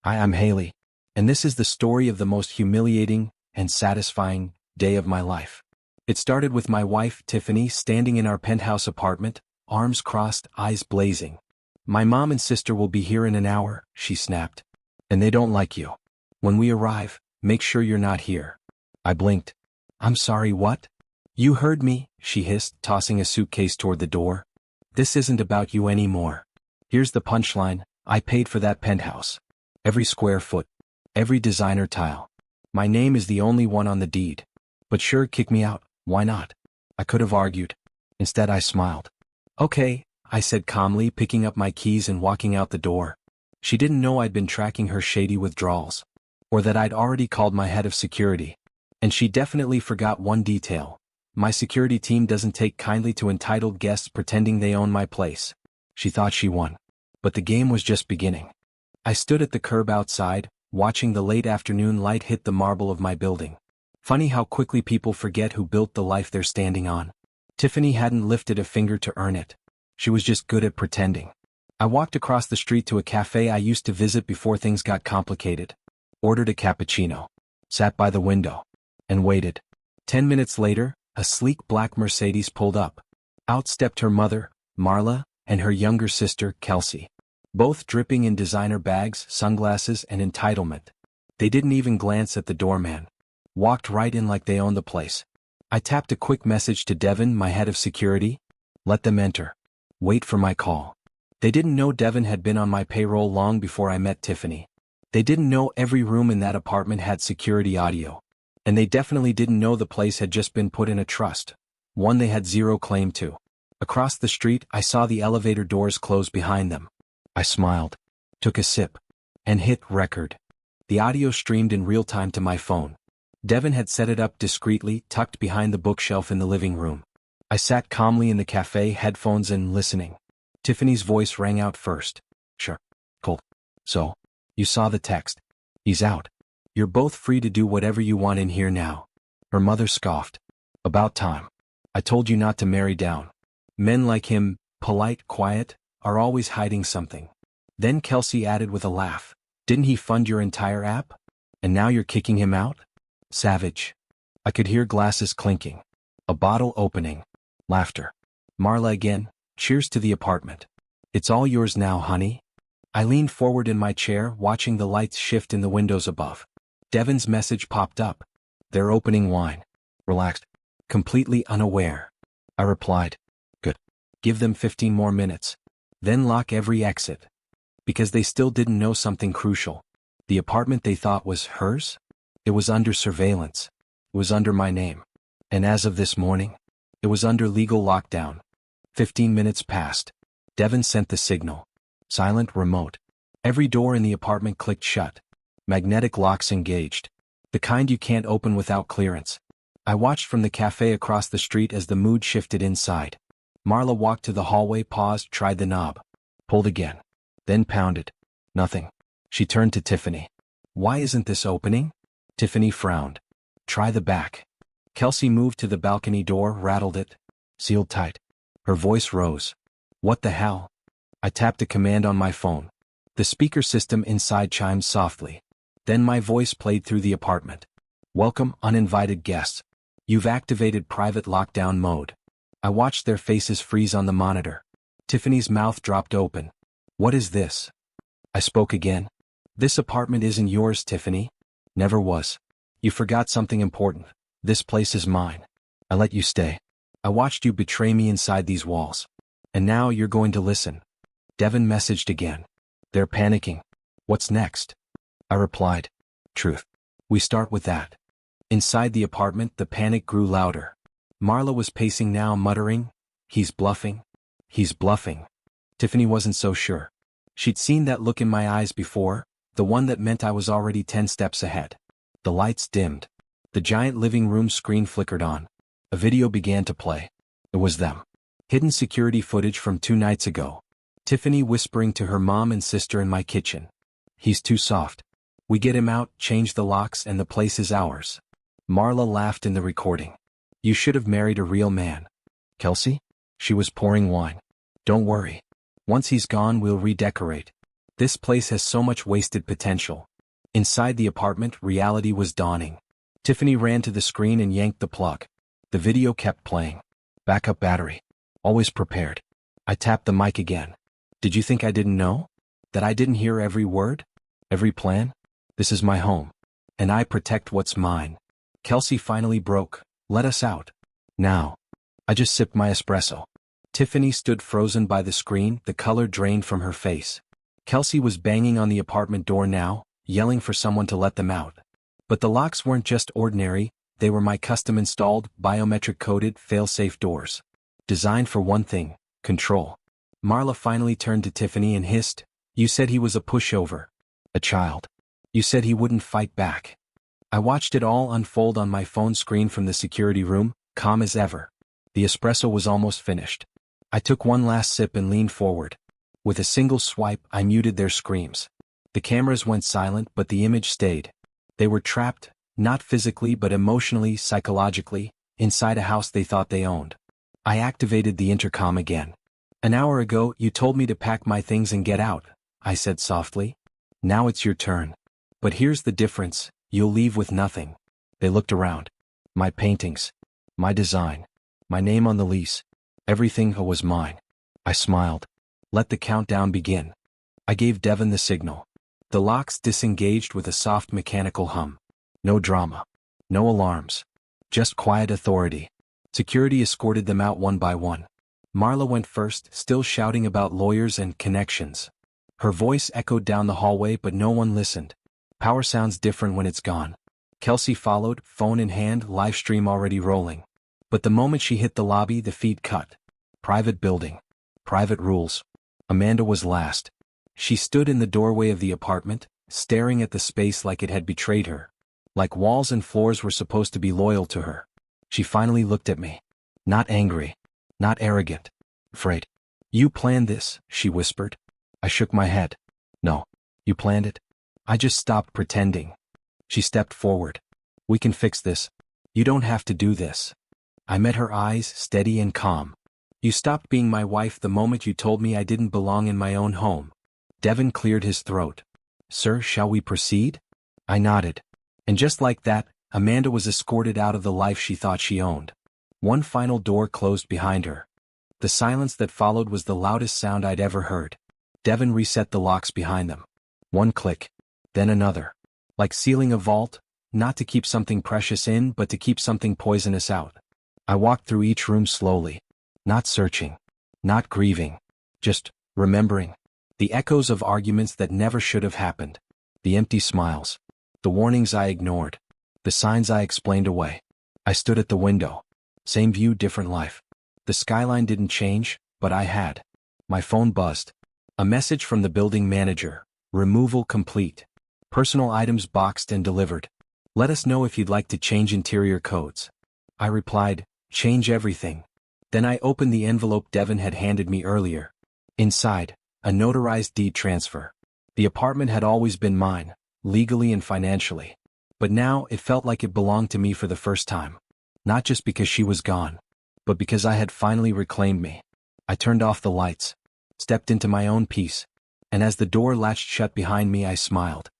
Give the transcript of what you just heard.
Hi, I'm Haley, and this is the story of the most humiliating and satisfying day of my life. It started with my wife, Tiffany, standing in our penthouse apartment, arms crossed, eyes blazing. "My mom and sister will be here in an hour," she snapped. "And they don't like you. When we arrive, make sure you're not here." I blinked. "I'm sorry, what?" "You heard me," she hissed, tossing a suitcase toward the door. "This isn't about you anymore. Here's the punchline: I paid for that penthouse. Every square foot. Every designer tile. My name is the only one on the deed. But sure, kick me out, why not?" I could have argued. Instead, I smiled. "Okay," I said calmly, picking up my keys and walking out the door. She didn't know I'd been tracking her shady withdrawals. Or that I'd already called my head of security. And she definitely forgot one detail. My security team doesn't take kindly to entitled guests pretending they own my place. She thought she won. But the game was just beginning. I stood at the curb outside, watching the late afternoon light hit the marble of my building. Funny how quickly people forget who built the life they're standing on. Tiffany hadn't lifted a finger to earn it. She was just good at pretending. I walked across the street to a cafe I used to visit before things got complicated. Ordered a cappuccino. Sat by the window. And waited. 10 minutes later, a sleek black Mercedes pulled up. Out stepped her mother, Marla, and her younger sister, Kelsey. Both dripping in designer bags, sunglasses, and entitlement. They didn't even glance at the doorman. Walked right in like they owned the place. I tapped a quick message to Devin, my head of security. Let them enter. Wait for my call. They didn't know Devin had been on my payroll long before I met Tiffany. They didn't know every room in that apartment had security audio. And they definitely didn't know the place had just been put in a trust. One they had zero claim to. Across the street, I saw the elevator doors close behind them. I smiled, took a sip, and hit record. The audio streamed in real time to my phone. Devin had set it up discreetly, tucked behind the bookshelf in the living room. I sat calmly in the cafe, headphones in, listening. Tiffany's voice rang out first. "Sure. Cool. So, you saw the text. He's out. You're both free to do whatever you want in here now." Her mother scoffed. "About time. I told you not to marry down. Men like him, polite, quiet, are always hiding something." Then Kelsey added with a laugh. "Didn't he fund your entire app? And now you're kicking him out? Savage." I could hear glasses clinking. A bottle opening. Laughter. Marla again. "Cheers to the apartment. It's all yours now, honey." I leaned forward in my chair, watching the lights shift in the windows above. Devin's message popped up. "They're opening wine." Relaxed. Completely unaware. I replied. "Good. Give them 15 more minutes. Then lock every exit." Because they still didn't know something crucial. The apartment they thought was hers? It was under surveillance. It was under my name. And as of this morning, it was under legal lockdown. 15 minutes passed. Devin sent the signal. Silent remote. Every door in the apartment clicked shut. Magnetic locks engaged. The kind you can't open without clearance. I watched from the cafe across the street as the mood shifted inside. Marla walked to the hallway, paused, tried the knob. Pulled again. Then pounded. Nothing. She turned to Tiffany. "Why isn't this opening?" Tiffany frowned. "Try the back." Kelsey moved to the balcony door, rattled it. Sealed tight. Her voice rose. "What the hell?" I tapped a command on my phone. The speaker system inside chimed softly. Then my voice played through the apartment. "Welcome, uninvited guests. You've activated private lockdown mode." I watched their faces freeze on the monitor. Tiffany's mouth dropped open. "What is this?" I spoke again. "This apartment isn't yours, Tiffany. Never was. You forgot something important. This place is mine. I let you stay. I watched you betray me inside these walls. And now you're going to listen." Devin messaged again. "They're panicking. What's next?" I replied. "Truth. We start with that." Inside the apartment, the panic grew louder. Marla was pacing now, muttering, "He's bluffing. He's bluffing." Tiffany wasn't so sure. She'd seen that look in my eyes before, the one that meant I was already 10 steps ahead. The lights dimmed. The giant living room screen flickered on. A video began to play. It was them. Hidden security footage from 2 nights ago. Tiffany whispering to her mom and sister in my kitchen. "He's too soft. We get him out, change the locks, and the place is ours." Marla laughed in the recording. "You should have married a real man." "Kelsey?" She was pouring wine. "Don't worry. Once he's gone, we'll redecorate. This place has so much wasted potential. Inside the apartment, reality was dawning. Tiffany ran to the screen and yanked the plug. The video kept playing. Backup battery. Always prepared. I tapped the mic again. Did you think I didn't know? That I didn't hear every word? Every plan? This is my home. And I protect what's mine. Kelsey finally broke. Let us out. Now. I just sipped my espresso. Tiffany stood frozen by the screen, the color drained from her face. Kelsey was banging on the apartment door now, yelling for someone to let them out. But the locks weren't just ordinary, they were my custom-installed, biometric-coded, fail-safe doors. Designed for one thing: control. Marla finally turned to Tiffany and hissed, "You said he was a pushover. A child. You said he wouldn't fight back." I watched it all unfold on my phone screen from the security room, calm as ever. The espresso was almost finished. I took one last sip and leaned forward. With a single swipe, I muted their screams. The cameras went silent, but the image stayed. They were trapped, not physically but emotionally, psychologically, inside a house they thought they owned. I activated the intercom again. "An hour ago, you told me to pack my things and get out," I said softly. "Now it's your turn. But here's the difference, you'll leave with nothing." They looked around. My paintings. My design. My name on the lease. Everything was mine. I smiled. Let the countdown begin. I gave Devin the signal. The locks disengaged with a soft mechanical hum. No drama. No alarms. Just quiet authority. Security escorted them out one by one. Marla went first, still shouting about lawyers and connections. Her voice echoed down the hallway, but no one listened. Power sounds different when it's gone. Kelsey followed, phone in hand, live stream already rolling. But the moment she hit the lobby, the feed cut. Private building. Private rules. Amanda was last. She stood in the doorway of the apartment, staring at the space like it had betrayed her. Like walls and floors were supposed to be loyal to her. She finally looked at me. Not angry. Not arrogant. Afraid. "You planned this," she whispered. I shook my head. "No. You planned it? I just stopped pretending." She stepped forward. "We can fix this. You don't have to do this." I met her eyes, steady and calm. "You stopped being my wife the moment you told me I didn't belong in my own home." Devin cleared his throat. "Sir, shall we proceed?" I nodded. And just like that, Amanda was escorted out of the life she thought she owned. One final door closed behind her. The silence that followed was the loudest sound I'd ever heard. Devin reset the locks behind them. One click. Then another. Like sealing a vault, not to keep something precious in, but to keep something poisonous out. I walked through each room slowly. Not searching. Not grieving. Just remembering. The echoes of arguments that never should have happened. The empty smiles. The warnings I ignored. The signs I explained away. I stood at the window. Same view, different life. The skyline didn't change, but I had. My phone buzzed. A message from the building manager. Removal complete. Personal items boxed and delivered. Let us know if you'd like to change interior codes. I replied, change everything. Then I opened the envelope Devin had handed me earlier. Inside, a notarized deed transfer. The apartment had always been mine, legally and financially. But now it felt like it belonged to me for the first time. Not just because she was gone, but because I had finally reclaimed me. I turned off the lights, stepped into my own peace, and as the door latched shut behind me, I smiled.